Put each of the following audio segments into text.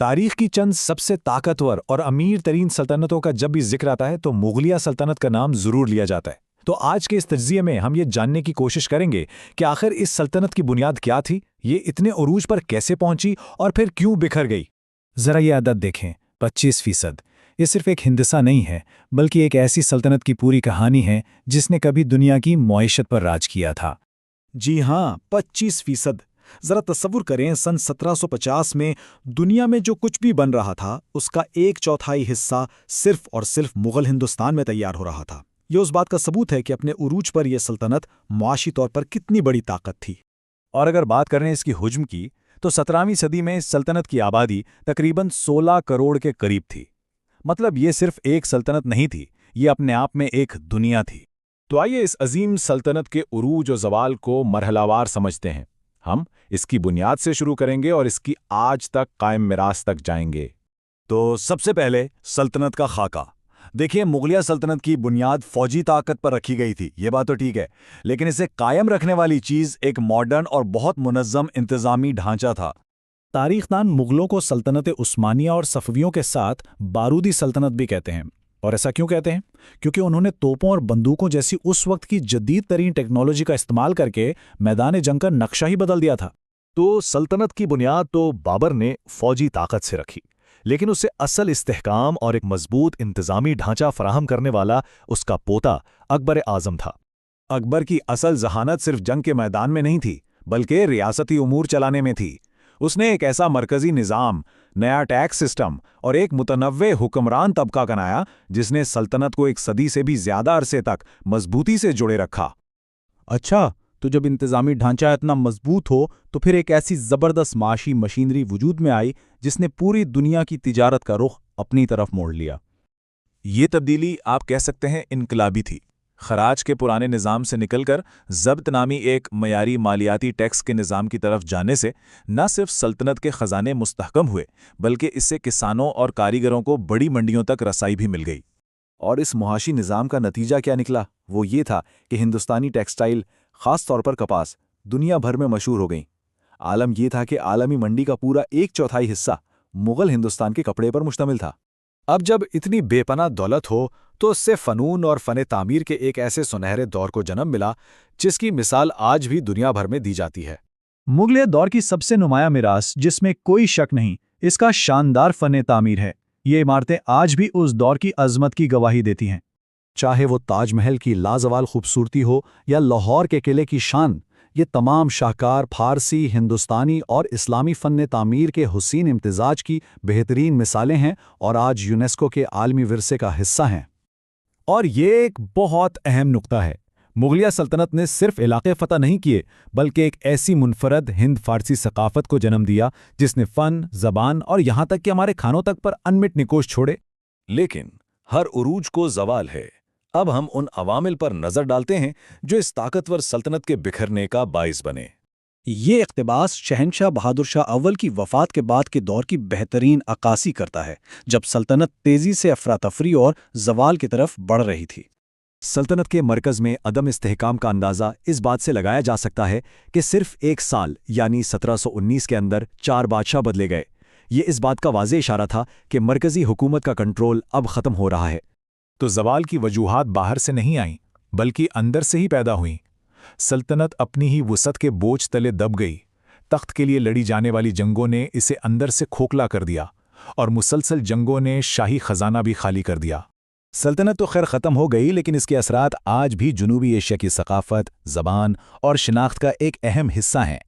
تاریخ کی چند سب سے طاقتور اور امیر ترین سلطنتوں کا جب بھی ذکر آتا ہے تو مغلیہ سلطنت کا نام ضرور لیا جاتا ہے۔ تو آج کے اس تجزیے میں ہم یہ جاننے کی کوشش کریں گے کہ آخر اس سلطنت کی بنیاد کیا تھی، یہ اتنے عروج پر کیسے پہنچی اور پھر کیوں بکھر گئی۔ ذرا یہ عدد دیکھیں، 25%۔ یہ صرف ایک ہندسہ نہیں ہے بلکہ ایک ایسی سلطنت کی پوری کہانی ہے جس نے کبھی دنیا کی معیشت پر راج کیا تھا۔ جی ہاں، 25%۔ ذرا تصور کریں، سن 1750 میں دنیا میں جو کچھ بھی بن رہا تھا اس کا 1/4 حصہ صرف اور صرف مغل ہندوستان میں تیار ہو رہا تھا۔ یہ اس بات کا ثبوت ہے کہ اپنے عروج پر یہ سلطنت معاشی طور پر کتنی بڑی طاقت تھی۔ اور اگر بات کریں اس کی حجم کی تو 17ویں صدی میں اس سلطنت کی آبادی تقریباً 16 کروڑ کے قریب تھی۔ مطلب یہ صرف ایک سلطنت نہیں تھی، یہ اپنے آپ میں ایک دنیا تھی۔ تو آئیے اس عظیم سلطنت کے عروج و زوال کو مرحلہ وار سمجھتے ہیں۔ ہم اس کی بنیاد سے شروع کریں گے اور اس کی آج تک قائم میراث تک جائیں گے۔ تو سب سے پہلے سلطنت کا خاکہ۔ دیکھیے، مغلیہ سلطنت کی بنیاد فوجی طاقت پر رکھی گئی تھی، یہ بات تو ٹھیک ہے، لیکن اسے قائم رکھنے والی چیز ایک ماڈرن اور بہت منظم انتظامی ڈھانچہ تھا۔ تاریخ دان مغلوں کو سلطنت عثمانیہ اور صفویوں کے ساتھ بارودی سلطنت بھی کہتے ہیں۔ اور ایسا کیوں کہتے ہیں؟ کیونکہ انہوں نے توپوں اور بندوقوں جیسی اس وقت کی جدید ترین ٹیکنالوجی کا استعمال کر کے میدان جنگ کا نقشہ ہی بدل دیا تھا۔ تو سلطنت کی بنیاد تو بابر نے فوجی طاقت سے رکھی، لیکن اسے اصل استحکام اور ایک مضبوط انتظامی ڈھانچہ فراہم کرنے والا اس کا پوتا اکبر اعظم تھا۔ اکبر کی اصل ذہانت صرف جنگ کے میدان میں نہیں تھی بلکہ ریاستی امور چلانے میں تھی۔ اس نے ایک ایسا مرکزی نظام، نیا ٹیکس سسٹم اور ایک متنوع حکمران طبقہ بنایا جس نے سلطنت کو ایک صدی سے بھی زیادہ عرصے تک مضبوطی سے جڑے رکھا۔ اچھا، تو جب انتظامی ڈھانچہ اتنا مضبوط ہو تو پھر ایک ایسی زبردست معاشی مشینری وجود میں آئی جس نے پوری دنیا کی تجارت کا رخ اپنی طرف موڑ لیا۔ یہ تبدیلی آپ کہہ سکتے ہیں انقلابی تھی۔ خراج کے پرانے نظام سے نکل کر ضبط نامی ایک معیاری مالیاتی ٹیکس کے نظام کی طرف جانے سے نہ صرف سلطنت کے خزانے مستحکم ہوئے بلکہ اس سے کسانوں اور کاریگروں کو بڑی منڈیوں تک رسائی بھی مل گئی۔ اور اس معاشی نظام کا نتیجہ کیا نکلا؟ وہ یہ تھا کہ ہندوستانی ٹیکسٹائل، خاص طور پر کپاس، دنیا بھر میں مشہور ہو گئیں۔ عالم یہ تھا کہ عالمی منڈی کا پورا 1/4 حصہ مغل ہندوستان کے کپڑے پر مشتمل تھا۔ اب جب اتنی بے پناہ دولت ہو تو اس سے فنون اور فن تعمیر کے ایک ایسے سنہرے دور کو جنم ملا جس کی مثال آج بھی دنیا بھر میں دی جاتی ہے۔ مغلیہ دور کی سب سے نمایاں میراث، جس میں کوئی شک نہیں، اس کا شاندار فن تعمیر ہے۔ یہ عمارتیں آج بھی اس دور کی عظمت کی گواہی دیتی ہیں۔ چاہے وہ تاج محل کی لازوال خوبصورتی ہو یا لاہور کے قلعے کی شان، یہ تمام شاہکار فارسی، ہندوستانی اور اسلامی فن تعمیر کے حسین امتزاج کی بہترین مثالیں ہیں اور آج یونیسکو کے عالمی ورثے کا حصہ ہیں۔ اور یہ ایک بہت اہم نقطہ ہے، مغلیہ سلطنت نے صرف علاقے فتح نہیں کیے بلکہ ایک ایسی منفرد ہند فارسی ثقافت کو جنم دیا جس نے فن، زبان اور یہاں تک کہ ہمارے کھانوں تک پر انمٹ نکوش چھوڑے۔ لیکن ہر عروج کو زوال ہے۔ اب ہم ان عوامل پر نظر ڈالتے ہیں جو اس طاقتور سلطنت کے بکھرنے کا باعث بنے۔ یہ اقتباس شہنشاہ بہادر شاہ اول کی وفات کے بعد کے دور کی بہترین عکاسی کرتا ہے، جب سلطنت تیزی سے افراتفری اور زوال کی طرف بڑھ رہی تھی۔ سلطنت کے مرکز میں عدم استحکام کا اندازہ اس بات سے لگایا جا سکتا ہے کہ صرف ایک سال یعنی 1719 کے اندر 4 بادشاہ بدلے گئے۔ یہ اس بات کا واضح اشارہ تھا کہ مرکزی حکومت کا کنٹرول اب ختم ہو رہا ہے۔ تو زوال کی وجوہات باہر سے نہیں آئیں بلکہ اندر سے ہی پیدا ہوئیں۔ سلطنت اپنی ہی وسعت کے بوجھ تلے دب گئی۔ تخت کے لیے لڑی جانے والی جنگوں نے اسے اندر سے کھوکھلا کر دیا اور مسلسل جنگوں نے شاہی خزانہ بھی خالی کر دیا۔ سلطنت تو خیر ختم ہو گئی، لیکن اس کے اثرات آج بھی جنوبی ایشیا کی ثقافت، زبان اور شناخت کا ایک اہم حصہ ہیں۔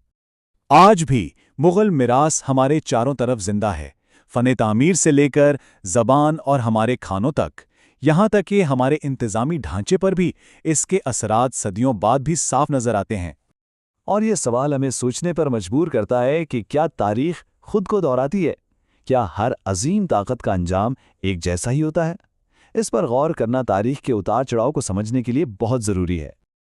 آج بھی مغل میراث ہمارے چاروں طرف زندہ ہے، فن تعمیر سے لے کر زبان اور ہمارے کھانوں تک، یہاں تک کہ ہمارے انتظامی ڈھانچے پر بھی اس کے اثرات صدیوں بعد بھی صاف نظر آتے ہیں۔ اور یہ سوال ہمیں سوچنے پر مجبور کرتا ہے کہ کیا تاریخ خود کو دہراتی ہے؟ کیا ہر عظیم طاقت کا انجام ایک جیسا ہی ہوتا ہے؟ اس پر غور کرنا تاریخ کے اتار چڑھاؤ کو سمجھنے کے لیے بہت ضروری ہے۔